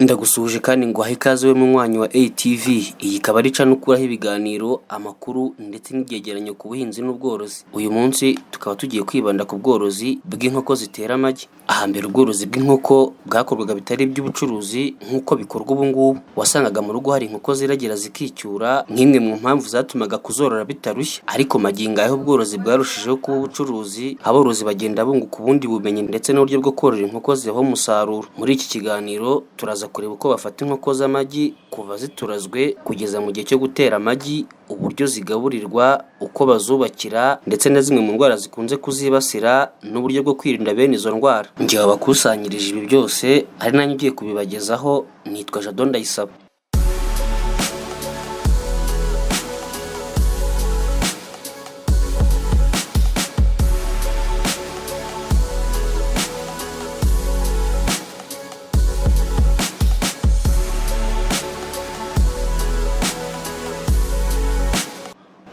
Ndagusuhuje kandi nguhaye ikaze we munywanyi wa ATV. Iyi ikaba ari cano ukuraho ibiganiro, amakuru ndetse n'ibyegeranyo ku buhinzi n'ubworozi. Uyu munsi tukaba tugiye kwibanda ku bworozi bw'inkoko zitera amagi. Ahambere ubworozi bw'inkoko bwakorwaga bitari iby'ubucuruzi nk'uko bikorwa ubu ngubu. Wasangaga mu rugo hari inkoko ziragira zikicyura nk'imwe mu mpamvu zatumaga kuzorora bitarushya. Ariko magingo aya ubworozi bwarushijeho kuba ubucuruzi, aborozi bagenda bunguka ubundi bumenyi ndetse n'uburyo bwo korora inkoko zibaha umusaruro. Muri iki kiganiro turaza kureba uko bafata inkoko z'amagi kuva ziturazwe kugeza mu gihe cyo gutera amagi, uburyo zigaburirwa, uko bazubakira ndetse na zimwe mu ndwara zikunze kuzibasira n'uburyo bwo kwirinda bene izo ndwara. Njye wabakusanyirije ibi byose ari nanjye ugiye kubibagezaho, nitwa Jado Ndayisaba.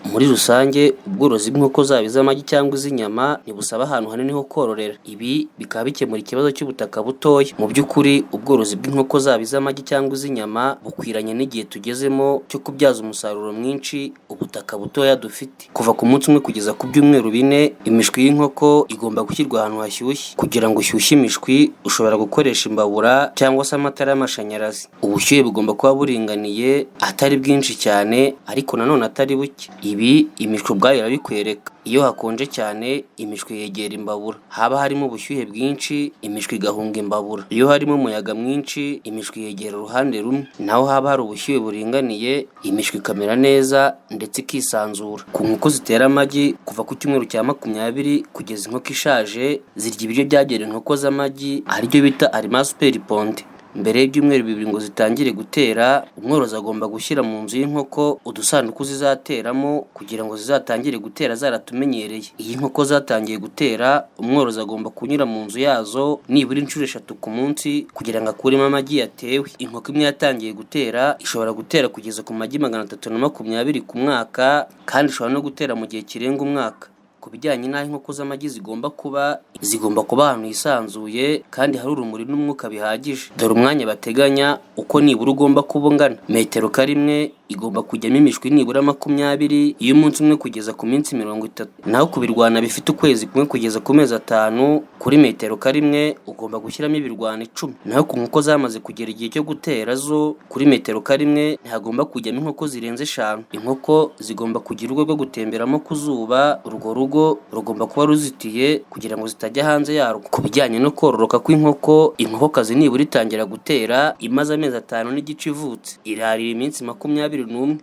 Muri rusange ubworozi bw'inkoko zaba iz'amagi cyangwa iz'inyama ntibusaba ahantu hanini ho kororera. Ibi bikaba bikemura ikibazo cy'ubutaka butoya. Mu by'ukuri ubworozi bw'inkoko zaba iz'amagi cyangwa iz'inyama bukwiranye n'igihe tugezemo cyo kubyaza umusaruro mwinshi ubutaka butoya dufite. Kuva ku munsi umwe kugeza ku byumweru 4 imishwi y'inkoko igomba gushyirwa ahantu hashyushye. Kugira ngo ushyushye imishwi ushobora gukoresha imbabura cyangwa se amatara y'amashanyarazi. Ubushyuhe bugomba kuba buringaniye, atari bwinshi cyane ariko nanone atari buke. Ibi imishwi ubwayo irabikwereka. Iyo hakonje cyane imishwi yegera imbabura, haba harimo ubushyuhe bwinshi imishwi igahunga imbabura. Iyo harimo umuyaga mwinshi imishwi yegera uruhande rumwe, naho haba hari ubushyuhe buringaniye imishwi ikamera neza ndetse ikisanzura. Ku nkoko zitera amagi kuva ku cyumweru cya 20 kugeza inkoko ishaje zirya ibiryo byagera inkoko z'amagi aribyo bita Aliment Superiponde. Mbere y'ibyumweru 2 ngo zitangire gutera, umworozi agomba gushyira mu nzu y'inkoko udusanduku zizateramo kugira ngo zizatangire gutera zaratumenyereye. Iyi nkoko zatangiye gutera, umworozi agomba kunyura mu nzu yazo nibura inshuro 3 ku munsi kugira ngo akuremo amagi yatewe. Inkoko imwe yatangiye gutera ishobora gutera kugeza ku magi 320 ku mwaka, kandi ishobora no gutera mu gihe kirenga umwaka. Ku bijyanye n'aho inkoko z'amagi zigomba kuba ahantu hisanzuye kandi hari urumuri n'umwuka bihagije. Dore umwanya bateganya uko nibura ugomba kuba ungana. Metero karimwe igomba kujyamo imishwi nibura 20 y'umunsi umwe kugeza ku minsi 30. Naho kubirwana bifite ukwezi kumwe kugeza ku mezi 5, kuri metero karimwe ugomba gushyiramo ibirwana 10. Naho ku nkoko zamaze kugera igihe cyo gutera zo, kuri metero karimwe ntihagomba kujyamo inkoko zirenze 5. Inkoko zigomba kugira urugo rwo gutemberamo ku zuba. Urwo rugo rugomba kuba ruzitiye kugira ngo zitajya hanze yarwo. Ku bijyanye no kororoka kw'inkoko, inkokokazi nibura itangira gutera imaze amezi 5 n'igice ivutse, irarira iminsi 21.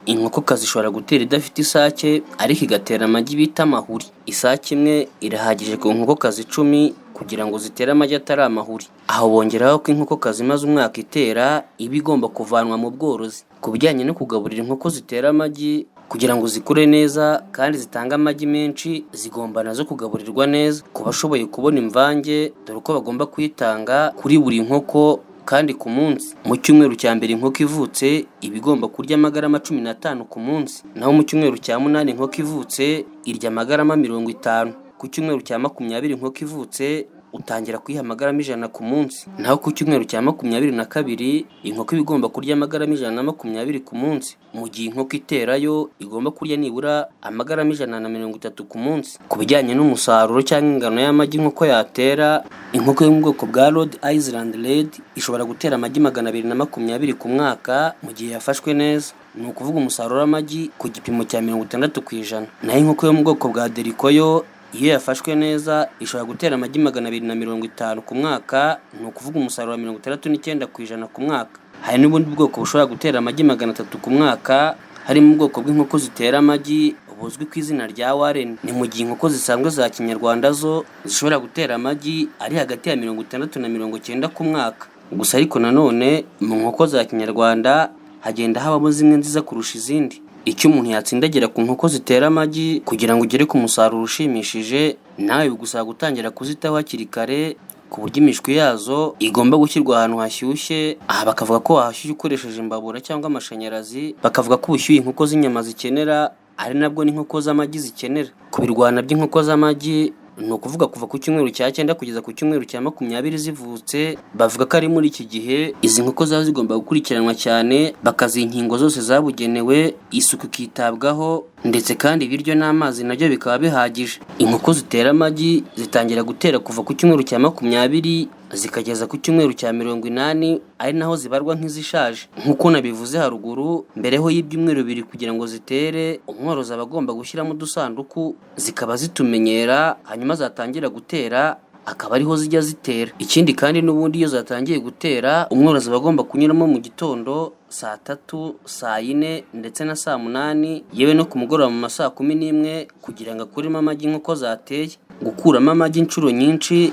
Inkokokazi ishobora gutera idafite isake ariko igatera amagi bita amahuri. Isake imwe irahagije ku nkokokazi 10 kugira ngo zitere amagi atari amahuri. Aho bongeraho ko inkokokazi imaze umwaka itera iba igomba kuvanwa mu bworozi. Ku bijyanye no kugaburira inkoko zitera amagi kugira ngo zikure neza kandi zitanga amagi menshi, zigomba nazo kugaburirwa neza. Ku bashoboye kubona imvange, dore uko bagomba kuyitanga kuri buri nkoko kandi ku munsi. Mu cyumweru cya mbere inkoko ivutse iba igomba kurya amagarama 15 ku munsi, naho mu cyumweru cya 8 inkoko ivutse irya amagarama 50. Ku cyumweru cya 20 inkoko ivutse utangira kuyiha amagarama 100 ku munsi, naho ku cyumweru cya 22 inkoko iba igomba kurya amagarama 120 ku munsi, mu gihe inkoko iterayo igomba kurya nibura amagarama 130 ku munsi. Ku bijyanye n'umusaruro cyangwa ingano y'amagi inkoko yatera, inkoko yo mu bwoko bwa Rhode Island Red ishobora gutera amagi 220 ku mwaka mu gihe yafashwe neza. Ni ukuvuga umusaruro w'amagi ku gipimo cya 60%. Naho inkoko yo mu bwoko bwa Delikoyo iyo yafashwe neza ishobora gutera amagi 250 ku mwaka, ni ukuvuga umusaruro wa 69% ku mwaka. Hari n'ubundi bwoko bushobora gutera amagi 300 ku mwaka, harimo ubwoko bw'inkoko zitera amagi buzwi ku izina rya Warren. Ni mu gihe inkoko zisanzwe za kinyarwanda zo zishobora gutera amagi ari hagati ya 60 na 90 ku mwaka. Gusa ariko nanone mu nkoko za kinyarwanda hagenda habamo zimwe nziza kurusha izindi. Icyo umuntu yatsindagira ku nkoko zitera amagi kugira ngo ugere ku musaruro ushimishije, nawe bigusaba gutangira kuzitaho hakiri kare, ku buryo imishwi yazo igomba gushyirwa ahantu hashyushye. Aha bakavuga ko wahashyushye ukoresheje imbabura cyangwa amashanyarazi. Bakavuga ko ubushyuhe inkoko z'inyama zikenera ari nabwo n'inkoko z'amagi zikenera. Ku birwana by'inkoko z'amagi ni ukuvuga kuva ku cyumweru cya 9 kugeza ku cyumweru cya 20 zivutse. Bavuga ko ari muri iki gihe izi nkoko zaba zigomba gukurikiranwa cyane, bakaziha inkingo zose zabugenewe, isuku ikitabwaho, ndetse kandi ibiryo n'amazi nabyo bikaba bihagije. Inkoko zitera amagi zitangira gutera kuva ku cyumweru cya 20 zikageza ku cyumweru cya 80, ari naho zibarwa nk'izishaje. Nk'uko nabivuze haruguru, mbereho y'ibyumweru 2 kugira ngo zitere, umworozi aba agomba gushyiramo udusanduku zikaba zitumenyera, hanyuma zatangira gutera akaba ariho zijya zitera. Ikindi kandi n'ubundi iyo zatangiye gutera, umworozi aba agomba kunyuramo mu gitondo saa 3, saa 4 ndetse na saa 8, yewe no ku mugoroba mu masaa 11 kugira ngo akuremo amagi nk'uko zateye. Gukuramo amagi inshuro nyinshi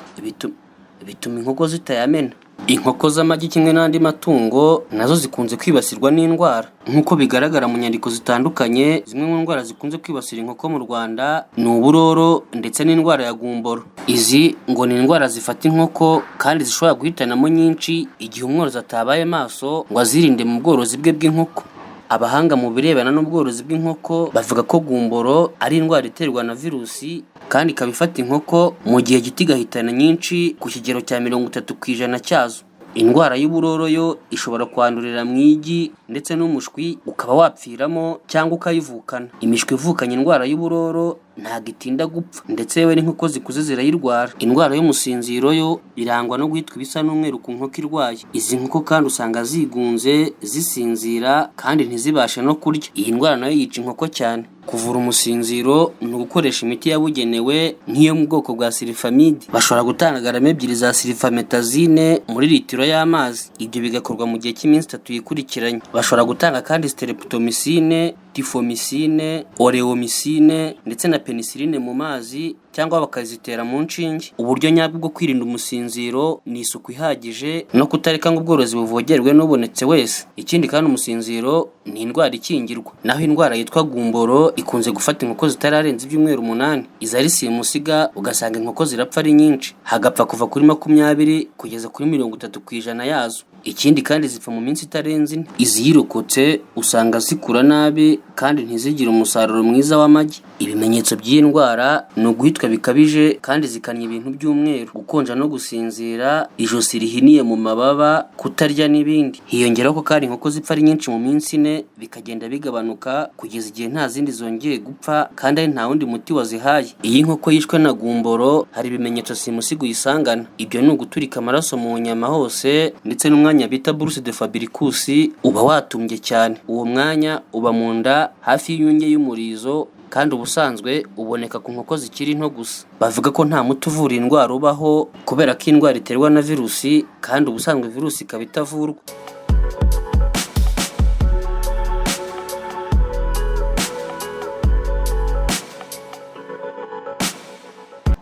bituma inkoko zitayamena. Inkoko z'amagi kimwe n'andi matungo nazo zikunze kwibasirwa n'indwara. Nk'uko bigaragara mu nyandiko zitandukanye, zimwe mu ndwara zikunze kwibasira inkoko mu Rwanda ni uburoro ndetse n'indwara ya gumboro. Izi ngo ni indwara zifata inkoko kandi zishobora guhitanamo nyinshi igihe umworozi atabaye maso ngo azirinde mu bworozi bwe bw'inkoko. Abahanga mu birebana n'ubworozi bw'inkoko bavuga ko gumboro ari indwara iterwa na virusi kandi ikaba ifata inkoko mu gihe gito igahitana nyinshi ku kigero cya 30% cyazo. Indwara y'uburoro yo ishobora kwandurira mu igi ndetse n'umushwi ukaba wapfiramo cyangwa ukayivukana. Imishwi ivukanye indwara y'uburoro ntago itinda gupfa, ndetse yewe n'inkoko zikuze zirayirwara. Indwara y'umusinziro yo irangwa no guhitwa ibisa n'umweru ku nkoko irwaye. Izi nkoko kandi usanga zigunze, zisinzira kandi ntizibashe no kurya. Iyi ndwara nayo yica inkoko cyane. Kuvura umusinziro ni ugukoresha imiti yabugenewe nk'iyo mu bwoko bwa sulfamide. Bashobora gutanga garama 2 za sulfametazine muri litiro y'amazi. Ibyo bigakorwa mu gihe cy'iminsi 3 yikurikiranye. Bashobora gutanga kandi streptomycine, tifomycine, oreomycine ndetse na penicilline mu mazi cyangwa bakazitera mu nshinge. Uburyo nyabwo bwo kwirinda umusinziro ni isuku ihagije no kutareka ngo ubworozi buvogerwe n'ubonetse wese. Ikindi kandi umusinziro ni indwara ikingirwa. Naho indwara yitwa gumboro ikunze gufata inkoko zitararenza ibyumweru 8. Izari simusiga ugasanga inkoko zirapfa ari nyinshi, hagapfa kuva kuri 20 kugeza kuri 30% yazo. Ikindi kandi zipfa mu minsi itarenze 4. Izirokotse usanga zikura nabi kandi ntizigire umusaruro mwiza w'amagi. Ibimenyetso by'iyi ndwara ni uguhitwa bikabije kandi zikanya ibintu by'umweru, gukonja no gusinzira, ijosi rihiniye mu mababa, kutarya n'ibindi. Hiyongeraho ko kandi inkoko zipfa ari nyinshi mu minsi 4 bikagenda bigabanuka kugeza igihe nta zindi zongeye gupfa kandi ari nta wundi muti wazihaye. Iyi nkoko yishwe na gumboro hari ibimenyetso simusiga uyisangana. Ibyo ni uguturika amaraso mu nyama hose ndetse n'umwanya bita Bourse de Fabricus uba watumbye cyane. Uwo mwanya uba mu nda hafi y'inyunge y'umurizo kandi ubusanzwe uboneka ku nkoko zikiri nto gusa. Bavuga ko nta muti uvura indwara ubaho kubera ko indwara iterwa na virusi kandi ubusanzwe virusi ikaba itavurwa.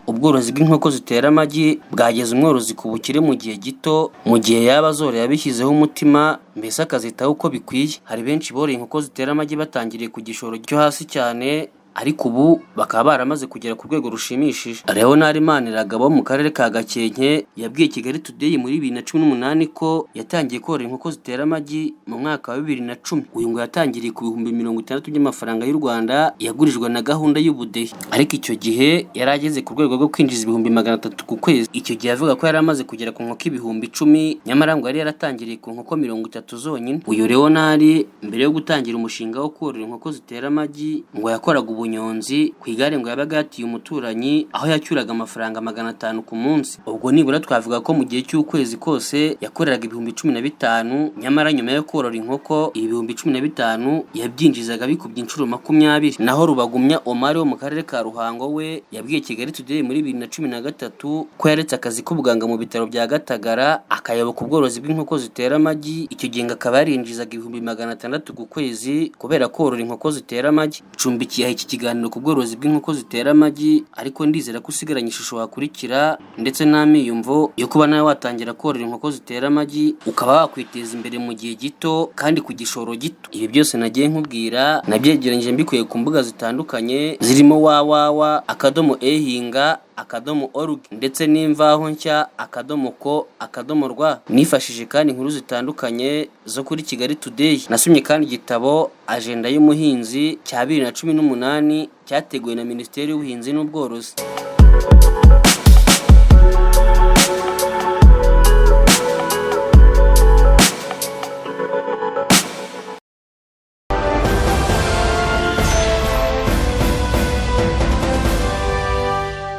Ubworozi bw'inkoko zitera amagi bwageza umworozi ku bukire mu gihe gito, mu gihe yaba zoreye abishyizeho umutima mbese akazitaho uko bikwiye. Hari benshi boreye inkoko zitera amagi batangiriye ku gishoro cyo hasi cyane, ariko ubu bakaba baramaze kugera ku rwego rushimishije. Leonard Maniragaba mu karere ka Gakenke yabwiye Kigali Today muri 2018 ko yatangiye korora inkoko zitera amagi mu mwaka wa 2010. Uyu ngo yatangiriye ku 60,000 by'amafaranga y'u Rwanda yagurijwe na gahunda y'ubudehe, ariko icyo gihe yarageze ku rwego rwo kwinjiza 300 ku kwezi. Icyo gihe avuga ko yaramaze kugera ku nkoko 10,000, nyamara ngo yari yaratangiriye ku nkoko 30 zonyine. Uyu Leonard mbere yo gutangira umushinga wo korora inkoko zitera amagi ngo yakoraga ubunyonzi ku igare ngo yabaga yatiye umuturanyi, aho yacyuraga amafaranga 500 ku munsi. Ubwo nibura twavuga ko mu gihe cy'ukwezi kose yakoreraga 15,000, nyamara nyuma yo korora inkoko 15,000 yabyinjizaga bikubye inshuro 20. Naho Rubagumya Omar wo mu karere ka Ruhango we yabwiye Kigali Today muri 2013 ko yaretse akazi k'ubuganga mu bitaro bya Gatagara akayoboka ubworozi bw'inkoko zitera amagi. Icyo gihe akaba yarinjizaga 600 ku kwezi kubera korora inkoko zitera amagi. Cumbikiye iki kiganiro ku bworozi bw'inkoko zitera amagi, ariko ndizera ko usigaranye ishusho wakurikira ndetse n'amiyumvo yo kuba nawe watangira korora inkoko zitera amagi ukaba wakwiteza imbere mu gihe gito kandi ku gishoro gito. Ibi byose nagiye nkubwira nabyegeranyije mbikuye ku mbuga zitandukanye zirimo www.ehinga.org ndetse n'imvahonshya.co.rw. Nifashije kandi inkuru zitandukanye zo kuri Kigali Today. Nasomye kandi igitabo Agenda y'umuhinzi cya 2018 cyateguwe na Minisiteri y'Ubuhinzi n'Ubworozi.